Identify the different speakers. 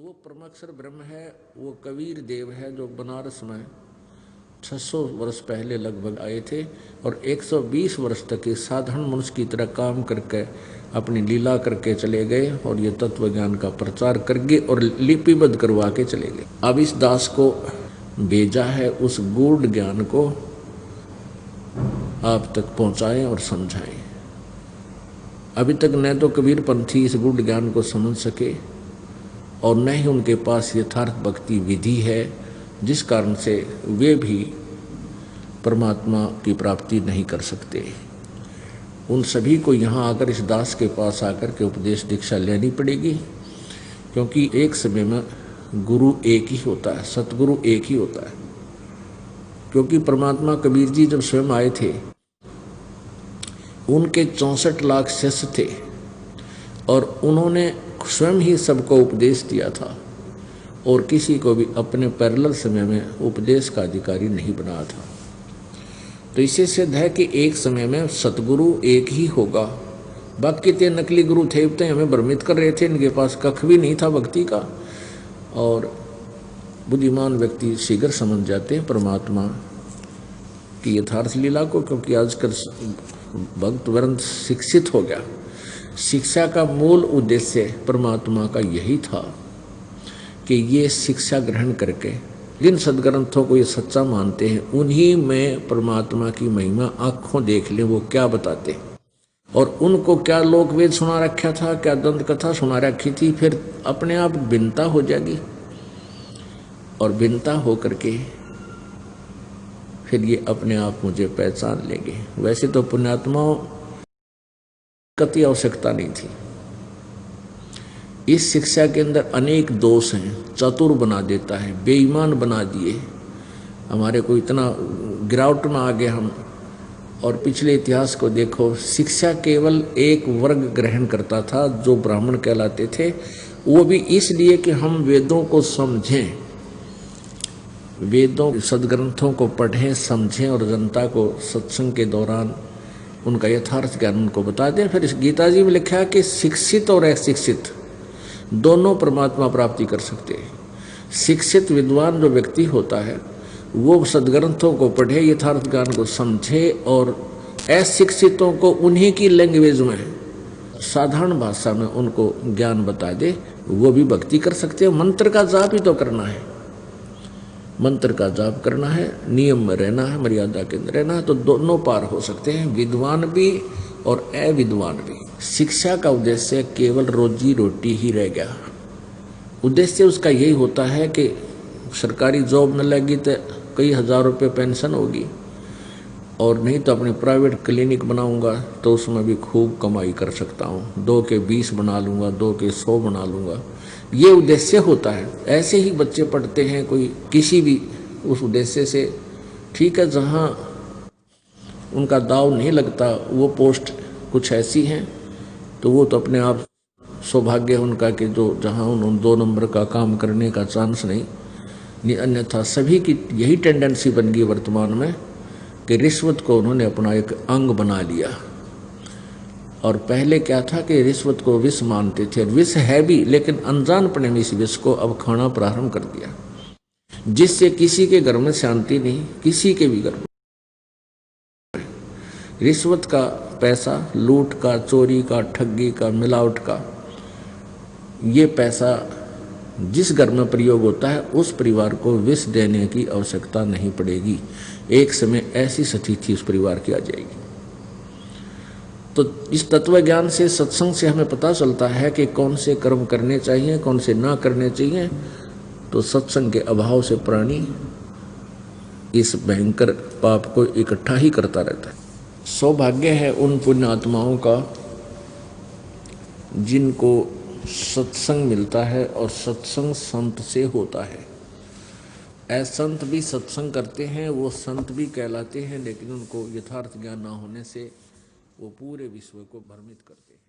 Speaker 1: तो वो परमाक्षर ब्रह्म है, वो कबीर देव है जो बनारस में 600 वर्ष पहले लगभग आए थे और 120 वर्ष तक इस साधारण मनुष्य की तरह काम करके अपनी लीला करके चले गए और ये तत्व ज्ञान का प्रचार करके और लिपिबद्ध करवा के चले गए। अब इस दास को भेजा है उस गूढ़ ज्ञान को आप तक पहुंचाएं और समझाएं। अभी तक न तो कबीर पंथी इस गूढ़ ज्ञान को समझ सके और न ही उनके पास यथार्थ भक्ति विधि है, जिस कारण से वे भी परमात्मा की प्राप्ति नहीं कर सकते। उन सभी को यहाँ आकर इस दास के पास आकर के उपदेश दीक्षा लेनी पड़ेगी, क्योंकि एक समय में गुरु एक ही होता है, सतगुरु एक ही होता है। क्योंकि परमात्मा कबीर जी जब स्वयं आए थे उनके 64 लाख शिष्य थे और उन्होंने स्वयं ही सबको उपदेश दिया था और किसी को भी अपने पैरेलल समय में उपदेश का अधिकारी नहीं बनाया था। तो इससे सिद्ध है कि एक समय में सतगुरु एक ही होगा। बाकी ते नकली गुरु थे, तो हमें भ्रमित कर रहे थे, इनके पास कख भी नहीं था भक्ति का। और बुद्धिमान व्यक्ति शीघ्र समझ जाते हैं परमात्मा की यथार्थ लीला को, क्योंकि आजकल भक्त वृंद शिक्षित हो गया। शिक्षा का मूल उद्देश्य परमात्मा का यही था कि ये शिक्षा ग्रहण करके जिन सदग्रंथों को ये सच्चा मानते हैं उन्हीं में परमात्मा की महिमा आंखों देख लें वो क्या बताते हैं। और उनको क्या लोक वेद सुना रखा था, क्या दंत कथा सुना रखी थी, फिर अपने आप भिन्नता हो जाएगी और भिन्नता हो करके फिर ये अपने आप मुझे पहचान लेंगे। वैसे तो पुण्यात्माओं कति आवश्यकता नहीं थी। इस शिक्षा के अंदर अनेक दोष हैं, चतुर बना देता है, बेईमान बना दिए, हमारे को इतना गिरावट में आ गए हम। और पिछले इतिहास को देखो, शिक्षा केवल एक वर्ग ग्रहण करता था जो ब्राह्मण कहलाते थे, वो भी इसलिए कि हम वेदों को समझें, वेदों सदग्रंथों को पढ़ें समझें और जनता को सत्संग के दौरान उनका यथार्थ ज्ञान उनको बता दें। फिर इस गीता जी में लिखा है कि शिक्षित और अशिक्षित दोनों परमात्मा प्राप्ति कर सकते हैं। शिक्षित विद्वान जो व्यक्ति होता है वो सदग्रंथों को पढ़े, यथार्थ ज्ञान को समझे और अशिक्षितों को उन्हीं की लैंग्वेज में साधारण भाषा में उनको ज्ञान बता दे, वो भी भक्ति कर सकते हैं। मंत्र का जाप ही तो करना है, मंत्र का जाप करना है, नियम में रहना है, मर्यादा के अंदर रहना है, तो दोनों पार हो सकते हैं, विद्वान भी और अविद्वान भी। शिक्षा का उद्देश्य केवल रोजी रोटी ही रह गया। उद्देश्य उसका यही होता है कि सरकारी जॉब न लगी तो कई हजार रुपये पेंशन होगी, और नहीं तो अपने प्राइवेट क्लिनिक बनाऊंगा तो उसमें भी खूब कमाई कर सकता हूँ, 2 के 20 बना लूँगा, 2 के 100 बना लूँगा, ये उद्देश्य होता है। ऐसे ही बच्चे पढ़ते हैं कोई किसी भी उस उद्देश्य से, ठीक है, जहाँ उनका दाव नहीं लगता वो पोस्ट कुछ ऐसी हैं तो वो तो अपने आप सौभाग्य है उनका कि जो जहाँ उन्होंने 2 नंबर का काम करने का चांस नहीं, अन्यथा सभी की यही टेंडेंसी बन गई वर्तमान में कि रिश्वत को उन्होंने अपना एक अंग बना लिया। और पहले क्या था कि रिश्वत को विष मानते थे, विष है भी, लेकिन अनजानपने में इस विष को अब खाना प्रारंभ कर दिया, जिससे किसी के घर में शांति नहीं, किसी के भी घर में। रिश्वत का पैसा, लूट का, चोरी का, ठगी का, मिलावट का, ये पैसा जिस घर में प्रयोग होता है उस परिवार को विष देने की आवश्यकता नहीं पड़ेगी। एक समय ऐसी स्थिति उस परिवार की आ जाएगी। तो इस तत्व ज्ञान से, सत्संग से हमें पता चलता है कि कौन से कर्म करने चाहिए, कौन से ना करने चाहिए। तो सत्संग के अभाव से प्राणी इस भयंकर पाप को इकट्ठा ही करता रहता है। सौभाग्य है उन पुण्य आत्माओं का जिनको सत्संग मिलता है और सत्संग संत से होता है। असंत भी सत्संग करते हैं, वो संत भी कहलाते हैं, लेकिन उनको यथार्थ ज्ञान ना होने से वो पूरे विश्व को भ्रमित करते हैं।